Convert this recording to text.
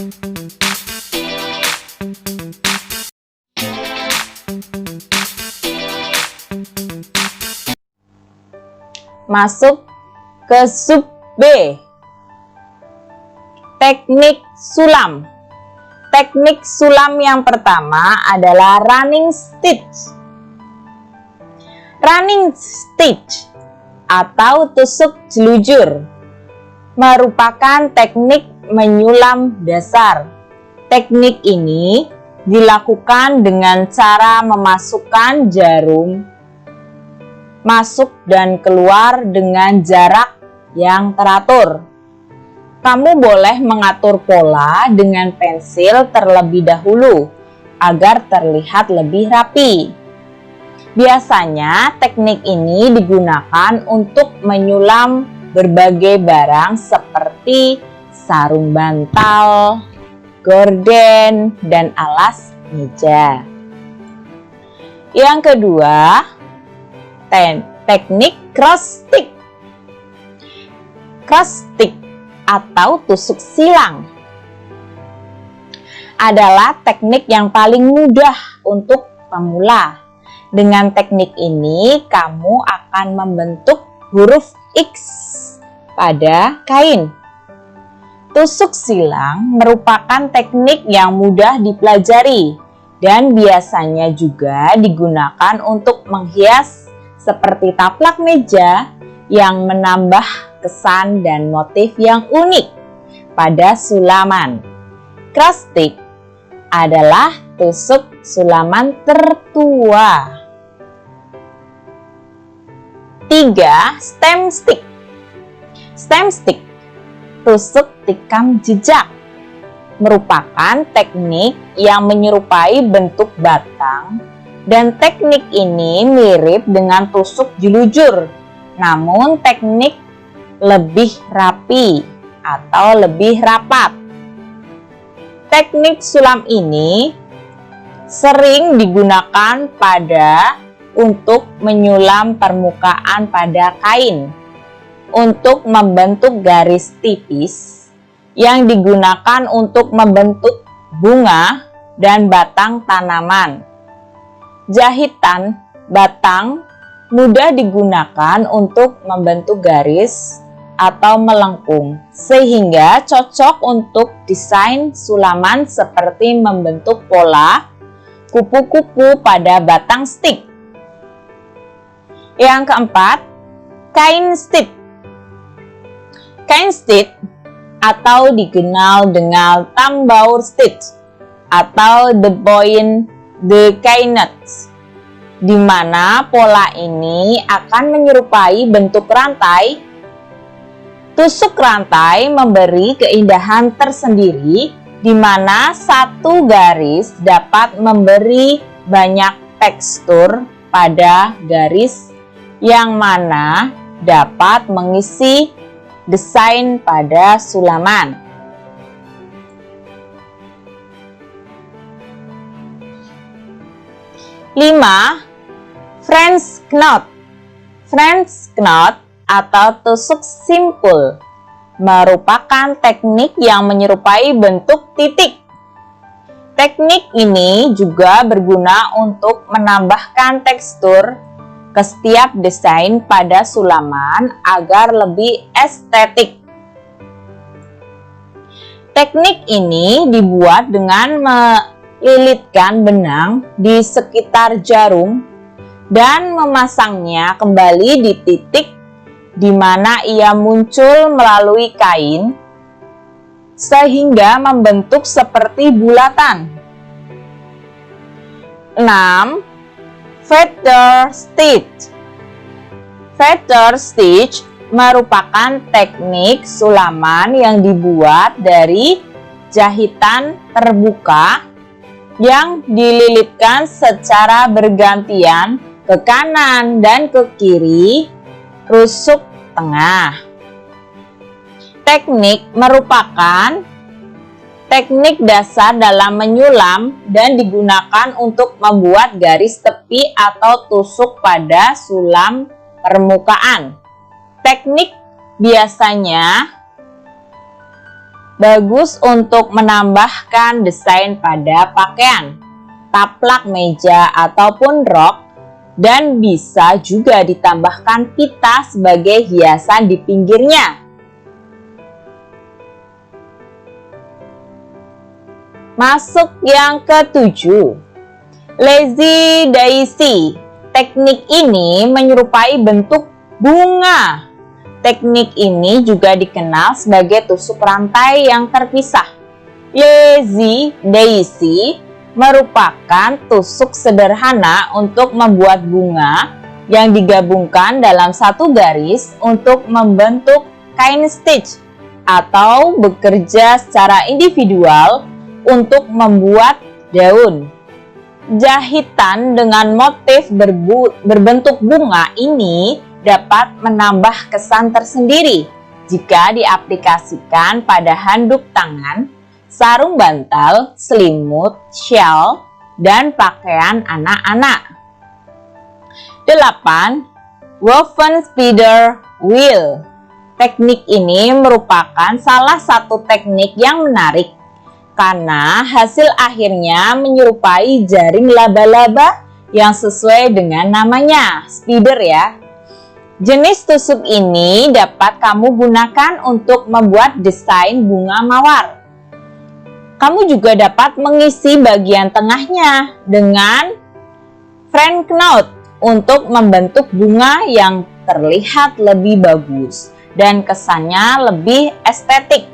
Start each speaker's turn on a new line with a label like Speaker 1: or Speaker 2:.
Speaker 1: Masuk ke sub B. Teknik sulam. Teknik sulam yang pertama adalah running stitch. Running stitch atau tusuk jelujur merupakan teknik menyulam dasar. Teknik ini dilakukan dengan cara memasukkan jarum masuk dan keluar dengan jarak yang teratur. Kamu boleh mengatur pola dengan pensil terlebih dahulu agar terlihat lebih rapi. Biasanya teknik ini digunakan untuk menyulam berbagai barang seperti sarung bantal, gorden, dan alas meja. Yang kedua, teknik cross stick. Cross stick atau tusuk silang adalah teknik yang paling mudah untuk pemula. Dengan teknik ini, kamu akan membentuk huruf X pada kain. Tusuk silang merupakan teknik yang mudah dipelajari dan biasanya juga digunakan untuk menghias seperti taplak meja yang menambah kesan dan motif yang unik pada sulaman. Cross stick adalah tusuk sulaman tertua. 3. Stem stick. Stem stick, tusuk tikam jejak, merupakan teknik yang menyerupai bentuk batang, dan teknik ini mirip dengan tusuk jelujur, namun teknik lebih rapi atau lebih rapat. Teknik sulam ini sering digunakan untuk menyulam permukaan pada kain untuk membentuk garis tipis yang digunakan untuk membentuk bunga dan batang tanaman. Jahitan batang mudah digunakan untuk membentuk garis atau melengkung, sehingga cocok untuk desain sulaman seperti membentuk pola kupu-kupu pada batang stick. Yang keempat, kain stitch. Kain stitch atau dikenal dengan tambour stitch atau the kainet, di mana pola ini akan menyerupai bentuk rantai. Tusuk rantai memberi keindahan tersendiri, di mana satu garis dapat memberi banyak tekstur pada garis yang mana dapat mengisi desain pada sulaman. 5. French knot. French knot atau tusuk simpul merupakan teknik yang menyerupai bentuk titik. Teknik ini juga berguna untuk menambahkan tekstur ke setiap desain pada sulaman agar lebih estetik. Teknik ini dibuat dengan melilitkan benang di sekitar jarum dan memasangnya kembali di titik di mana ia muncul melalui kain sehingga membentuk seperti bulatan. 6. Feather stitch. Feather stitch merupakan teknik sulaman yang dibuat dari jahitan terbuka yang dililitkan secara bergantian ke kanan dan ke kiri rusuk tengah. Teknik merupakan teknik dasar dalam menyulam dan digunakan untuk membuat garis tepi atau tusuk pada sulam permukaan. Teknik biasanya Bagus untuk menambahkan desain pada pakaian, taplak meja ataupun rok, dan bisa juga ditambahkan pita sebagai hiasan di pinggirnya. Masuk yang ketujuh, lazy daisy. Teknik ini menyerupai bentuk bunga. Teknik ini juga dikenal sebagai tusuk rantai yang terpisah. Lazy daisy merupakan tusuk sederhana untuk membuat bunga yang digabungkan dalam satu garis untuk membentuk kain stitch, atau bekerja secara individual untuk membuat daun. Jahitan dengan motif berbentuk bunga ini dapat menambah kesan tersendiri jika diaplikasikan pada handuk tangan, sarung bantal, selimut, shawl, dan pakaian anak-anak. 8. Woven spider wheel. Teknik ini merupakan salah satu teknik yang menarik karena hasil akhirnya menyerupai jaring laba-laba yang sesuai dengan namanya, spider ya. Jenis tusuk ini dapat kamu gunakan untuk membuat desain bunga mawar. Kamu juga dapat mengisi bagian tengahnya dengan Frank knot untuk membentuk bunga yang terlihat lebih bagus dan kesannya lebih estetik.